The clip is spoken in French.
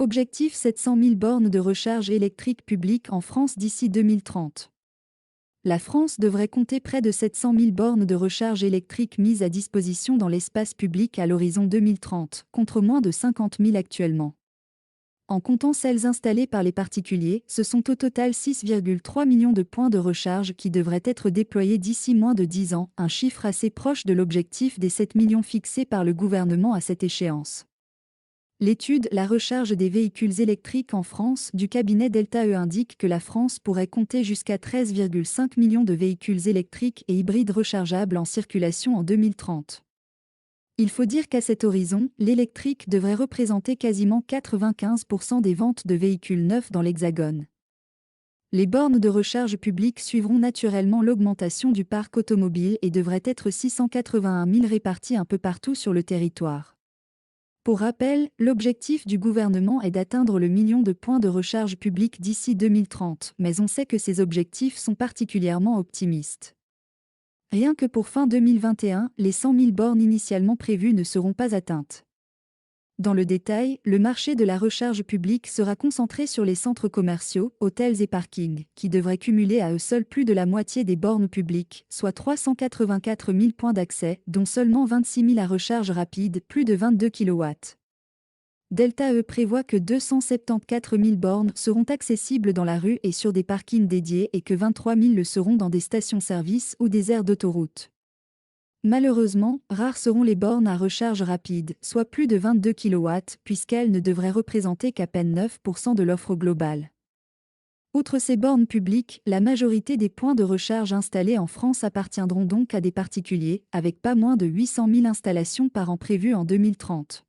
Objectif 700 000 bornes de recharge électrique publique en France d'ici 2030. La France devrait compter près de 700 000 bornes de recharge électrique mises à disposition dans l'espace public à l'horizon 2030, contre moins de 50 000 actuellement. En comptant celles installées par les particuliers, ce sont au total 6,3 millions de points de recharge qui devraient être déployés d'ici moins de 10 ans, un chiffre assez proche de l'objectif des 7 millions fixé par le gouvernement à cette échéance. L'étude « La recharge des véhicules électriques en France » du cabinet Delta E indique que la France pourrait compter jusqu'à 13,5 millions de véhicules électriques et hybrides rechargeables en circulation en 2030. Il faut dire qu'à cet horizon, l'électrique devrait représenter quasiment 95% des ventes de véhicules neufs dans l'Hexagone. Les bornes de recharge publiques suivront naturellement l'augmentation du parc automobile et devraient être 681 000 réparties un peu partout sur le territoire. Pour rappel, l'objectif du gouvernement est d'atteindre le million de points de recharge publics d'ici 2030, mais on sait que ces objectifs sont particulièrement optimistes. Rien que pour fin 2021, les 100 000 bornes initialement prévues ne seront pas atteintes. Dans le détail, le marché de la recharge publique sera concentré sur les centres commerciaux, hôtels et parkings, qui devraient cumuler à eux seuls plus de la moitié des bornes publiques, soit 384 000 points d'accès, dont seulement 26 000 à recharge rapide, plus de 22 kW. Delta E prévoit que 274 000 bornes seront accessibles dans la rue et sur des parkings dédiés et que 23 000 le seront dans des stations-service ou des aires d'autoroute. Malheureusement, rares seront les bornes à recharge rapide, soit plus de 22 kW, puisqu'elles ne devraient représenter qu'à peine 9% de l'offre globale. Outre ces bornes publiques, la majorité des points de recharge installés en France appartiendront donc à des particuliers, avec pas moins de 800 000 installations par an prévues en 2030.